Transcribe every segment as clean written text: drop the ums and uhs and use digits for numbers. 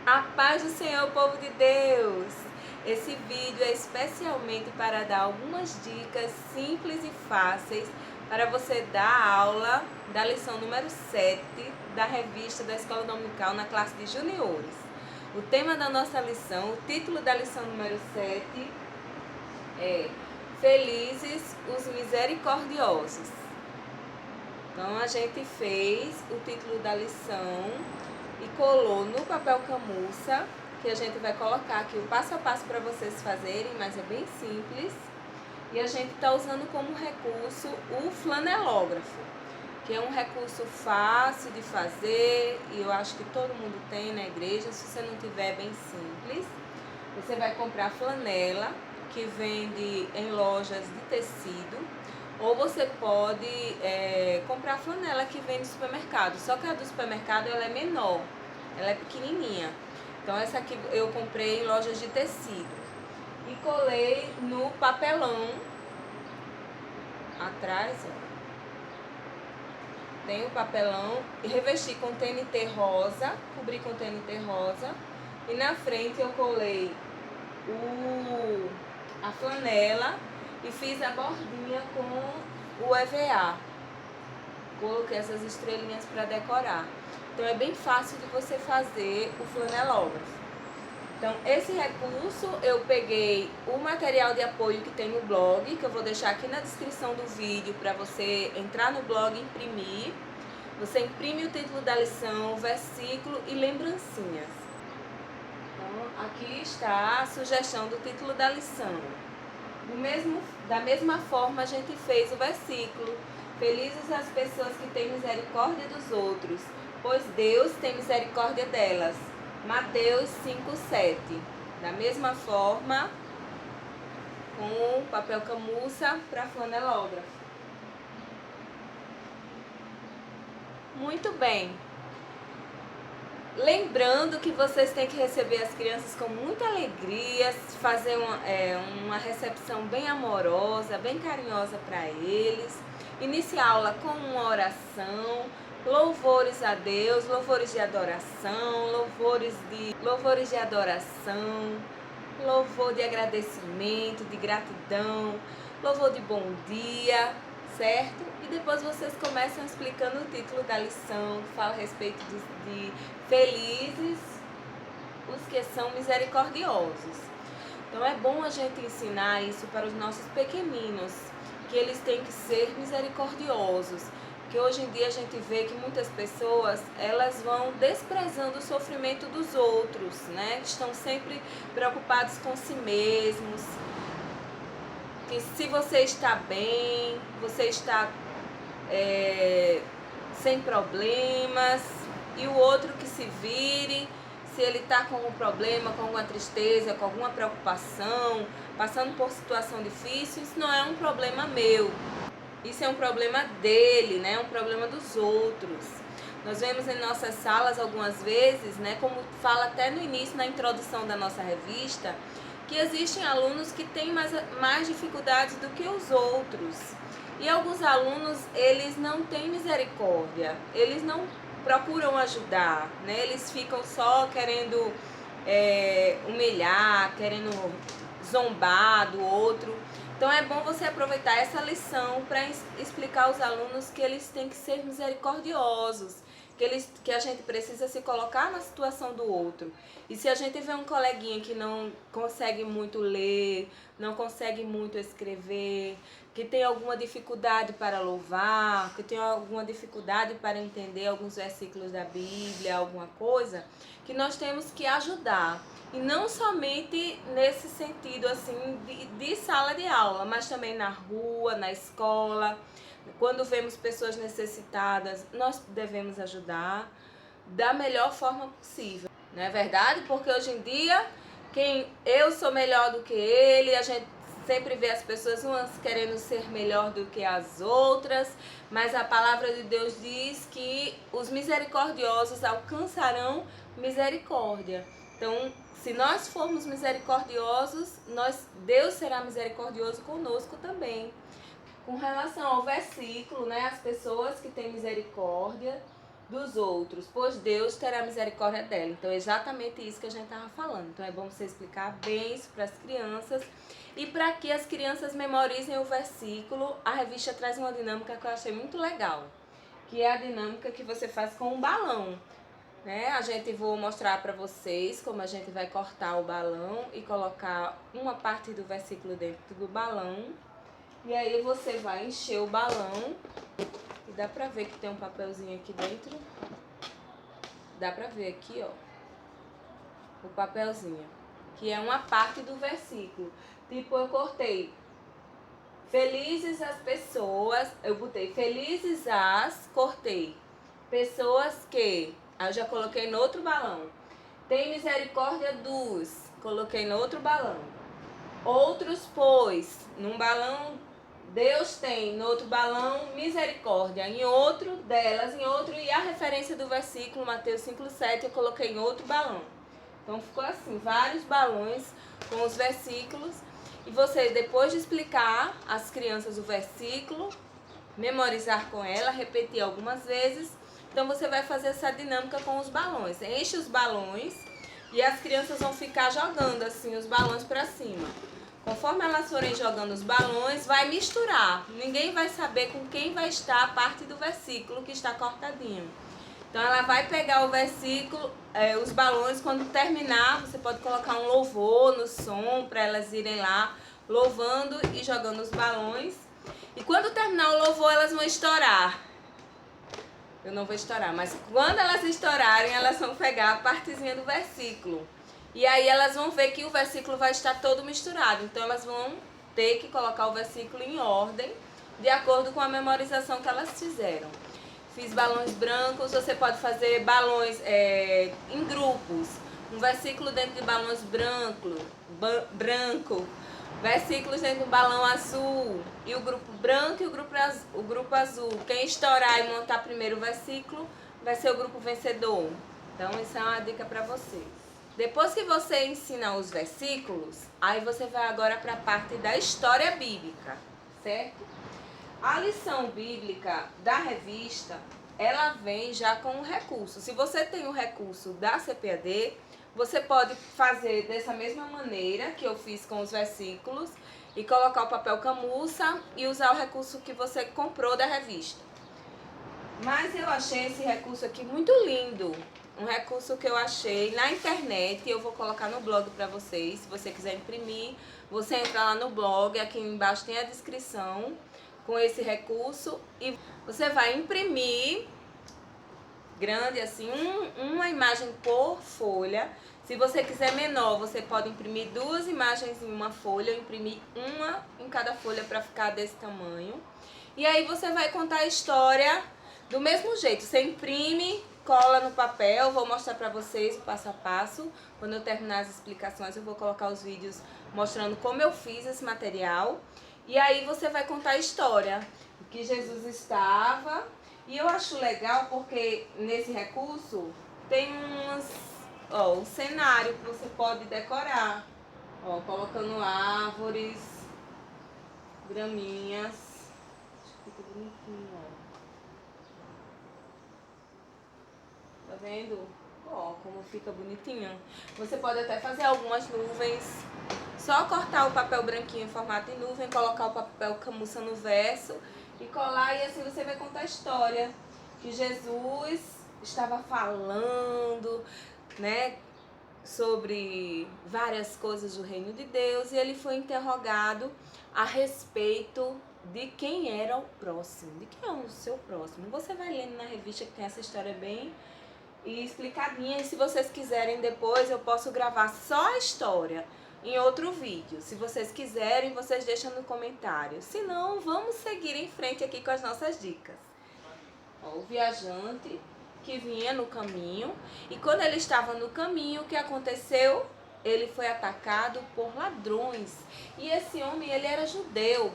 A paz do Senhor, povo de Deus! Esse vídeo é especialmente para dar algumas dicas simples e fáceis para você dar a aula da lição número 7 da revista da Escola Dominical na classe de juniores. O tema da nossa lição, o título da lição número 7 é Felizes os Misericordiosos. Então a gente fez o título da lição e colou no papel camurça, que a gente vai colocar aqui o passo a passo para vocês fazerem, mas é bem simples. E a gente está usando como recurso o flanelógrafo, que é um recurso fácil de fazer e eu acho que todo mundo tem na igreja. Se você não tiver, é bem simples. Você vai comprar flanela, que vende em lojas de tecido, ou você pode comprar flanela que vem no supermercado. Só que a do supermercado ela é menor, ela é pequenininha. Então essa aqui eu comprei em lojas de tecido. E colei no papelão atrás, ó. Tem o papelão e revesti com TNT rosa, cobri com TNT rosa. E na frente eu colei a flanela e fiz a bordinha com o EVA. Coloquei essas estrelinhas para decorar. Então é bem fácil de você fazer o flanelógrafo. Então esse recurso eu peguei o material de apoio que tem no blog, que eu vou deixar aqui na descrição do vídeo para você entrar no blog e imprimir. Você imprime o título da lição, o versículo e lembrancinhas. Então aqui está a sugestão do título da lição. Da mesma forma a gente fez o versículo. Felizes as pessoas que têm misericórdia dos outros, pois Deus tem misericórdia delas. Mateus 5:7. Da mesma forma, com papel camurça para flanelógrafo. Muito bem. Lembrando que vocês têm que receber as crianças com muita alegria, fazer uma recepção bem amorosa, bem carinhosa para eles. Iniciar a aula com uma oração, louvores a Deus, louvores de adoração, louvores de adoração, louvor de agradecimento, de gratidão, louvor de bom dia, certo? E depois vocês começam explicando o título da lição, que fala a respeito de felizes os que são misericordiosos. Então é bom a gente ensinar isso para os nossos pequeninos, que eles têm que ser misericordiosos. Que hoje em dia a gente vê que muitas pessoas, elas vão desprezando o sofrimento dos outros, né? Estão sempre preocupados com si mesmos. Que se você está bem, você está sem problemas, e o outro que se vire, se ele está com algum problema, com alguma tristeza, com alguma preocupação, passando por situação difícil, isso não é um problema meu, isso é um problema dele, né? É um problema dos outros. Nós vemos em nossas salas algumas vezes, né, como fala até no início, na introdução da nossa revista, que existem alunos que têm mais dificuldades do que os outros. E alguns alunos, eles não têm misericórdia, eles não procuram ajudar, né? Eles ficam só querendo humilhar, querendo zombar do outro. Então é bom você aproveitar essa lição para explicar aos alunos que eles têm que ser misericordiosos, que a gente precisa se colocar na situação do outro. E se a gente vê um coleguinha que não consegue muito ler, não consegue muito escrever, que tem alguma dificuldade para louvar, que tem alguma dificuldade para entender alguns versículos da Bíblia, alguma coisa, que nós temos que ajudar. E não somente nesse sentido assim de sala de aula, mas também na rua, na escola. Quando vemos pessoas necessitadas, nós devemos ajudar da melhor forma possível. Não é verdade? Porque hoje em dia, eu sou melhor do que ele, a gente sempre vê as pessoas umas querendo ser melhor do que as outras, mas a palavra de Deus diz que os misericordiosos alcançarão misericórdia. Então, se nós formos misericordiosos, Deus será misericordioso conosco também. Com relação ao versículo, né, as pessoas que têm misericórdia, dos outros, pois Deus terá misericórdia dela. Então é exatamente isso que a gente estava falando. Então é bom você explicar bem isso para as crianças. E para que as crianças memorizem o versículo, a revista traz uma dinâmica que eu achei muito legal, que é a dinâmica que você faz com um balão. Né? A gente vou mostrar para vocês como a gente vai cortar o balão e colocar uma parte do versículo dentro do balão. E aí você vai encher o balão. E dá pra ver que tem um papelzinho aqui dentro. Dá pra ver aqui, ó. O papelzinho. Que é uma parte do versículo. Tipo, eu cortei. Felizes as pessoas. Eu botei felizes as. Cortei. Pessoas que. Aí eu já coloquei no outro balão. Tem misericórdia dos. Coloquei no outro balão. Outros, pois. Num balão. Deus tem, no outro balão, misericórdia, em outro delas, em outro, e a referência do versículo, Mateus 5,7, eu coloquei em outro balão. Então ficou assim, vários balões com os versículos, e você, depois de explicar às crianças o versículo, memorizar com ela, repetir algumas vezes, então você vai fazer essa dinâmica com os balões. Enche os balões e as crianças vão ficar jogando assim os balões para cima. Conforme elas forem jogando os balões, vai misturar. Ninguém vai saber com quem vai estar a parte do versículo que está cortadinho. Então ela vai pegar o versículo, os balões, quando terminar, você pode colocar um louvor no som para elas irem lá louvando e jogando os balões. E quando terminar o louvor, elas vão estourar. Eu não vou estourar, mas quando elas estourarem, elas vão pegar a partezinha do versículo. E aí elas vão ver que o versículo vai estar todo misturado. Então elas vão ter que colocar o versículo em ordem, de acordo com a memorização que elas fizeram. Fiz balões brancos, você pode fazer balões em grupos. Um versículo dentro de balões branco, versículos dentro de um balão azul. E o grupo branco e o grupo azul. Quem estourar e montar primeiro o versículo vai ser o grupo vencedor. Então isso é uma dica para vocês. Depois que você ensina os versículos, aí você vai agora para a parte da história bíblica, certo? A lição bíblica da revista, ela vem já com um recurso. Se você tem o recurso da CPAD, você pode fazer dessa mesma maneira que eu fiz com os versículos e colocar o papel camurça e usar o recurso que você comprou da revista. Mas eu achei esse recurso aqui muito lindo. Um recurso que eu achei na internet, eu vou colocar no blog para vocês. Se você quiser imprimir, você entra lá no blog, aqui embaixo tem a descrição com esse recurso e você vai imprimir grande assim, uma imagem por folha. Se você quiser menor, você pode imprimir 2 imagens em uma folha, imprimir uma em cada folha para ficar desse tamanho. E aí você vai contar a história do mesmo jeito, você imprime, cola no papel, vou mostrar para vocês o passo a passo. Quando eu terminar as explicações, eu vou colocar os vídeos mostrando como eu fiz esse material. E aí você vai contar a história, que Jesus estava. E eu acho legal porque nesse recurso tem um cenário que você pode decorar. Ó, colocando árvores, graminhas. Acho que fica bonitinho, ó. Tá vendo? Ó, como fica bonitinho. Você pode até fazer algumas nuvens. Só cortar o papel branquinho em formato de nuvem, colocar o papel camurça no verso e colar, e assim você vai contar a história que Jesus estava falando, né, sobre várias coisas do reino de Deus, e ele foi interrogado a respeito de quem era o próximo, de quem é o seu próximo. Você vai lendo na revista que tem essa história bem e explicadinha, e se vocês quiserem depois eu posso gravar só a história em outro vídeo. Se vocês quiserem, vocês deixam no comentário. Se não, vamos seguir em frente aqui com as nossas dicas. Ó, o viajante que vinha no caminho, e quando ele estava no caminho, o que aconteceu? Ele foi atacado por ladrões. E esse homem, ele era judeu,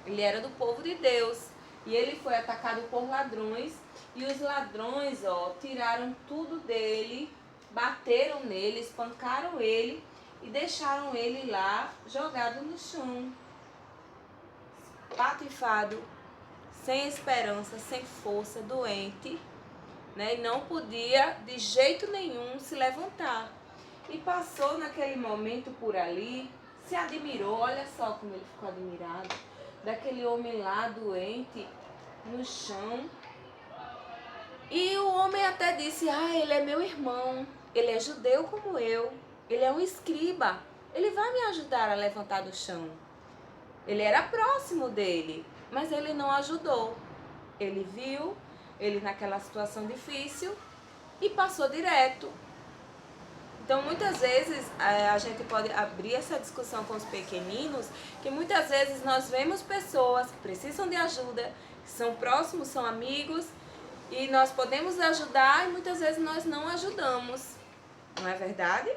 ele era do povo de Deus, e ele foi atacado por ladrões, e os ladrões, ó, tiraram tudo dele, bateram nele, espancaram ele e deixaram ele lá jogado no chão, patifado, sem esperança, sem força, doente. né? E não podia de jeito nenhum se levantar. E passou naquele momento por ali, se admirou, olha só como ele ficou admirado, daquele homem lá doente no chão. E o homem até disse: ele é meu irmão, ele é judeu como eu, ele é um escriba, ele vai me ajudar a levantar do chão. Ele era próximo dele, mas ele não ajudou. Ele viu ele naquela situação difícil e passou direto. Então, muitas vezes, a gente pode abrir essa discussão com os pequeninos, que muitas vezes nós vemos pessoas que precisam de ajuda, que são próximos, são amigos, e nós podemos ajudar e muitas vezes nós não ajudamos. Não é verdade?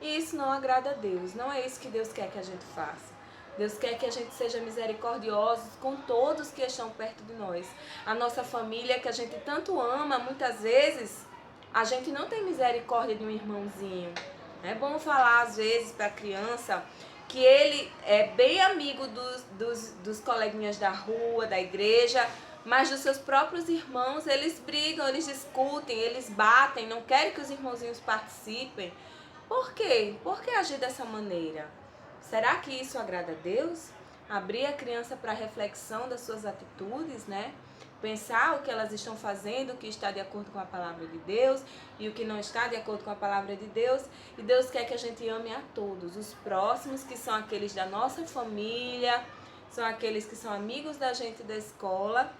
E isso não agrada a Deus. Não é isso que Deus quer que a gente faça. Deus quer que a gente seja misericordiosos com todos que estão perto de nós. A nossa família que a gente tanto ama, muitas vezes a gente não tem misericórdia de um irmãozinho. É bom falar às vezes para a criança que ele é bem amigo dos coleguinhas da rua, da igreja, mas dos seus próprios irmãos eles brigam, eles discutem, eles batem, não querem que os irmãozinhos participem. Por quê? Por que agir dessa maneira? Será que isso agrada a Deus? Abrir a criança para reflexão das suas atitudes, né? Pensar o que elas estão fazendo, o que está de acordo com a palavra de Deus e o que não está de acordo com a palavra de Deus. E Deus quer que a gente ame a todos, os próximos, que são aqueles da nossa família, são aqueles que são amigos da gente da escola.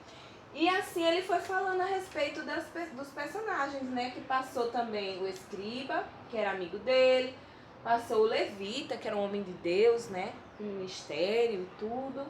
E assim ele foi falando a respeito dos personagens, né? Que passou também o escriba, que era amigo dele, passou o levita, que era um homem de Deus, né? Com ministério e tudo.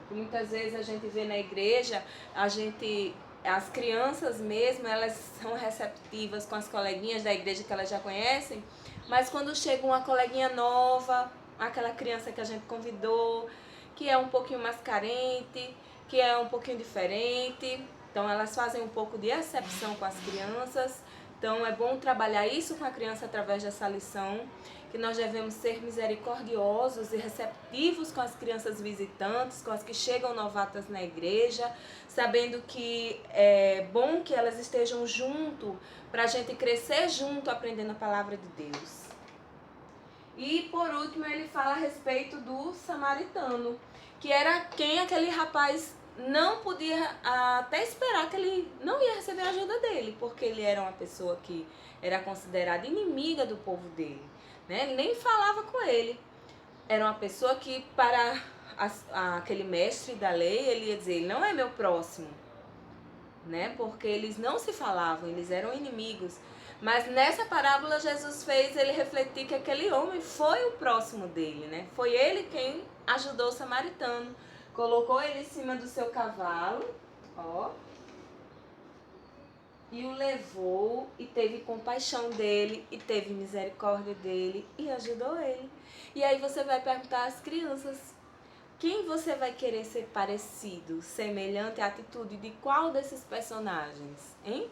E muitas vezes a gente vê na igreja, as crianças mesmo, elas são receptivas com as coleguinhas da igreja que elas já conhecem, mas quando chega uma coleguinha nova, aquela criança que a gente convidou, que é um pouquinho mais carente, que é um pouquinho diferente, então elas fazem um pouco de exceção com as crianças. Então é bom trabalhar isso com a criança através dessa lição, que nós devemos ser misericordiosos e receptivos com as crianças visitantes, com as que chegam novatas na igreja, sabendo que é bom que elas estejam junto, para a gente crescer junto aprendendo a palavra de Deus. E por último ele fala a respeito do samaritano, que era quem aquele rapaz não podia até esperar que ele não ia receber a ajuda dele, porque ele era uma pessoa que era considerada inimiga do povo dele, né? Ele nem falava com ele. Era uma pessoa que para aquele mestre da lei, ele ia dizer, ele não é meu próximo, né? Porque eles não se falavam, eles eram inimigos. Mas nessa parábola Jesus fez ele refletir que aquele homem foi o próximo dele, né? Foi ele quem ajudou o samaritano. Colocou ele em cima do seu cavalo, ó, e o levou e teve compaixão dele e teve misericórdia dele e ajudou ele. E aí você vai perguntar às crianças, quem você vai querer ser parecido, semelhante à atitude de qual desses personagens, hein?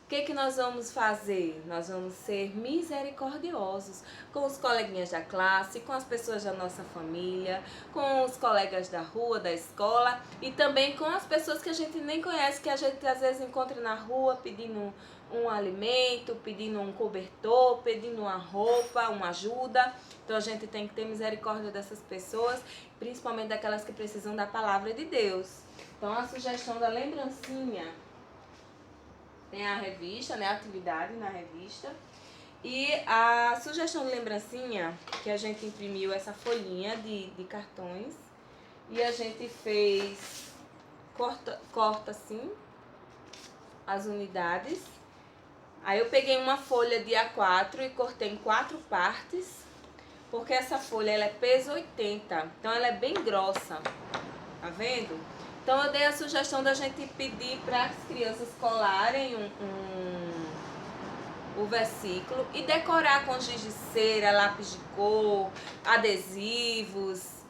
O que nós vamos fazer? Nós vamos ser misericordiosos com os coleguinhas da classe, com as pessoas da nossa família, com os colegas da rua, da escola e também com as pessoas que a gente nem conhece, que a gente às vezes encontra na rua pedindo um alimento, pedindo um cobertor, pedindo uma roupa, uma ajuda. Então a gente tem que ter misericórdia dessas pessoas, principalmente daquelas que precisam da palavra de Deus. Então a sugestão da lembrancinha, tem a revista, né, a atividade na revista. E a sugestão de lembrancinha, que a gente imprimiu essa folhinha de cartões. E a gente fez, corta assim, as unidades. Aí eu peguei uma folha de A4 e cortei em 4 partes. Porque essa folha, ela é peso 80, então ela é bem grossa. Tá vendo? Então eu dei a sugestão da gente pedir para as crianças colarem o versículo e decorar com giz de cera, lápis de cor, adesivos,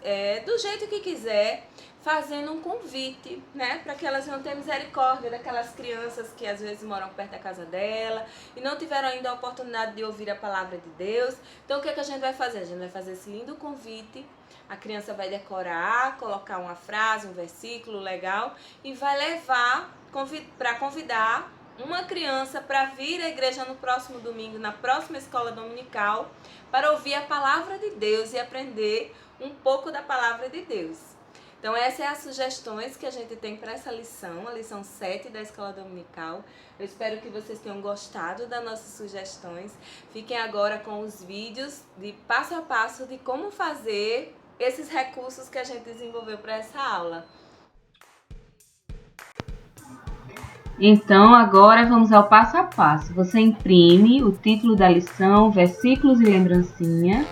do jeito que quiser, fazendo um convite, né? Para que elas venham ter misericórdia daquelas crianças que às vezes moram perto da casa dela e não tiveram ainda a oportunidade de ouvir a palavra de Deus. Então o que a gente vai fazer? A gente vai fazer esse lindo convite. A criança vai decorar, colocar uma frase, um versículo legal e vai levar para convidar uma criança para vir à igreja no próximo domingo, na próxima escola dominical, para ouvir a palavra de Deus e aprender um pouco da palavra de Deus. Então essas são as sugestões que a gente tem para essa lição, a lição 7 da escola dominical. Eu espero que vocês tenham gostado das nossas sugestões. Fiquem agora com os vídeos de passo a passo de como fazer esses recursos que a gente desenvolveu para essa aula. Então, agora vamos ao passo a passo. Você imprime o título da lição, versículos e lembrancinha.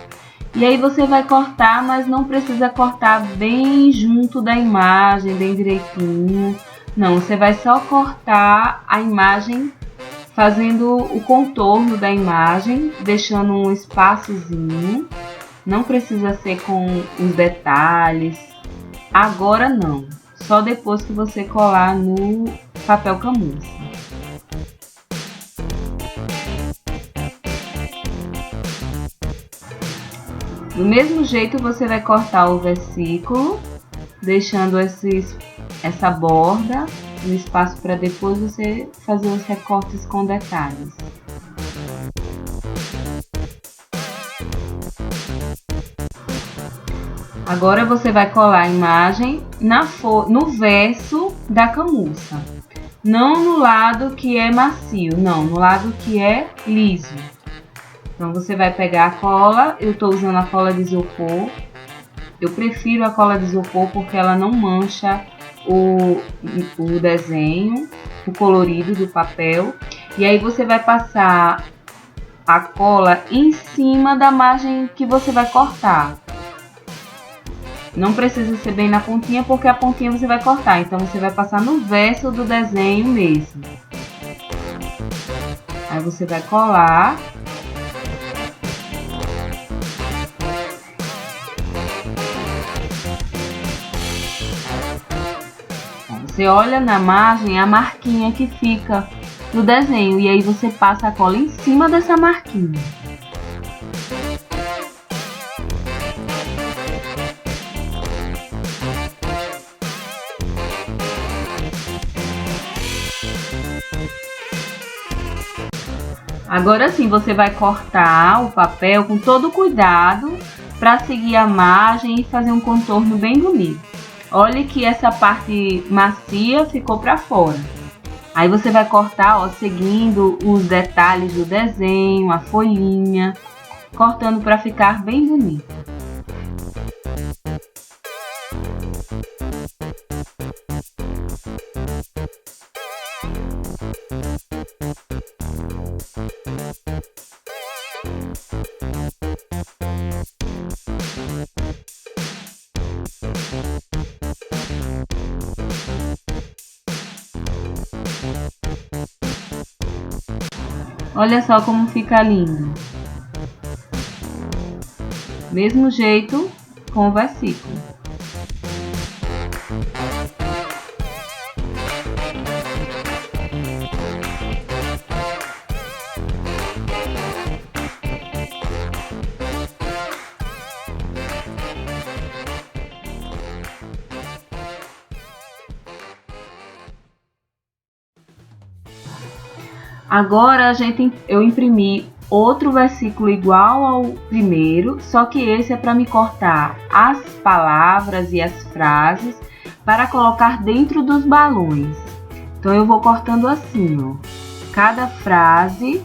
E aí você vai cortar, mas não precisa cortar bem junto da imagem, bem direitinho. Não, você vai só cortar a imagem fazendo o contorno da imagem, deixando um espaçozinho. Não precisa ser com os detalhes. Agora não. Só depois que você colar no papel camurça. Do mesmo jeito você vai cortar o versículo, deixando essa borda, um espaço para depois você fazer os recortes com detalhes. Agora você vai colar a imagem no verso da camurça. Não no lado que é macio, não, no lado que é liso. Então você vai pegar a cola, eu estou usando a cola de isopor. Eu prefiro a cola de isopor porque ela não mancha o desenho, o colorido do papel. E aí você vai passar a cola em cima da margem que você vai cortar. Não precisa ser bem na pontinha, porque a pontinha você vai cortar. Então, você vai passar no verso do desenho mesmo. Aí, você vai colar. Você olha na margem a marquinha que fica no desenho. E aí, você passa a cola em cima dessa marquinha. Agora sim, você vai cortar o papel com todo cuidado para seguir a margem e fazer um contorno bem bonito. Olha que essa parte macia ficou para fora. Aí você vai cortar, ó, seguindo os detalhes do desenho, a folhinha, cortando para ficar bem bonito. Olha só como fica lindo. Mesmo jeito com o versículo. Agora eu imprimi outro versículo igual ao primeiro, só que esse é para me cortar as palavras e as frases para colocar dentro dos balões. Então eu vou cortando assim, ó, cada frase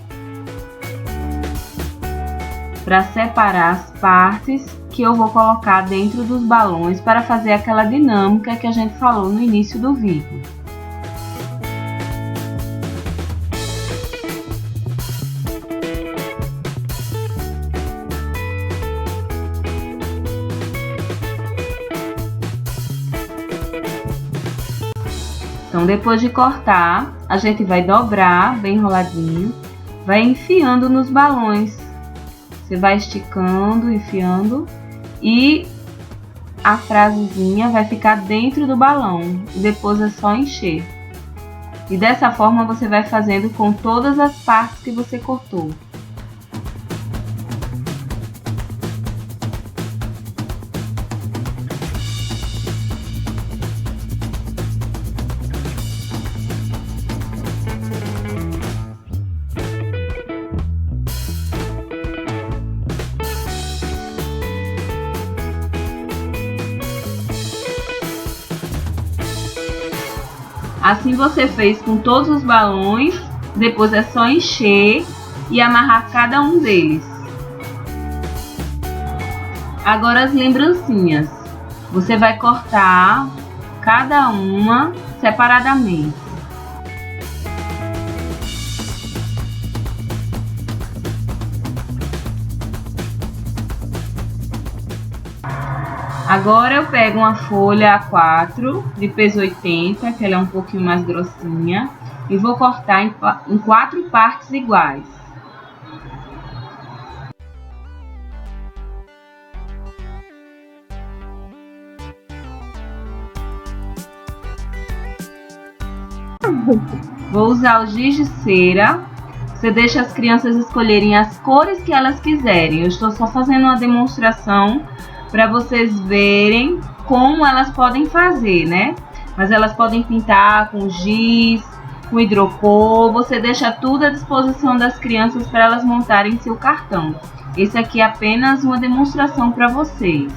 para separar as partes que eu vou colocar dentro dos balões para fazer aquela dinâmica que a gente falou no início do vídeo. Então, depois de cortar, a gente vai dobrar bem enroladinho, vai enfiando nos balões. Você vai esticando, enfiando e a frasezinha vai ficar dentro do balão. Depois é só encher. E dessa forma você vai fazendo com todas as partes que você cortou. Assim você fez com todos os balões, depois é só encher e amarrar cada um deles. Agora as lembrancinhas. Você vai cortar cada uma separadamente. Agora eu pego uma folha A4 de peso 80, que ela é um pouquinho mais grossinha, e vou cortar em 4 partes iguais. Vou usar o giz de cera. Você deixa as crianças escolherem as cores que elas quiserem. Eu estou só fazendo uma demonstração para vocês verem como elas podem fazer, né? Mas elas podem pintar com giz, com hidrocor. Você deixa tudo à disposição das crianças para elas montarem seu cartão. Esse aqui é apenas uma demonstração para vocês.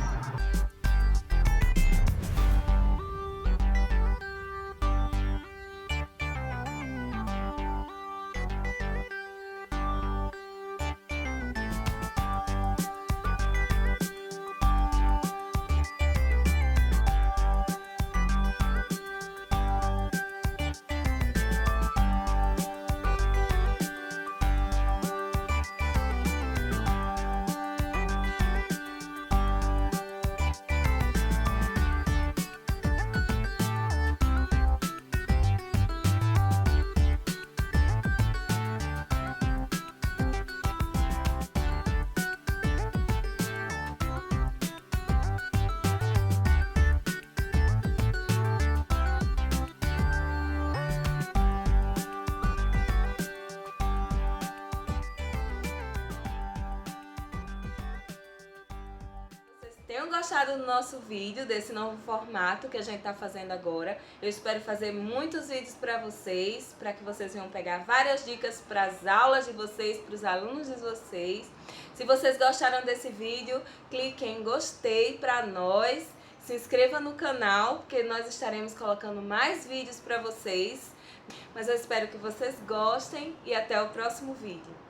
Tenham gostado do nosso vídeo, desse novo formato que a gente está fazendo agora. Eu espero fazer muitos vídeos para vocês, para que vocês venham pegar várias dicas para as aulas de vocês, para os alunos de vocês. Se vocês gostaram desse vídeo, clique em gostei para nós. Se inscreva no canal, porque nós estaremos colocando mais vídeos para vocês. Mas eu espero que vocês gostem e até o próximo vídeo.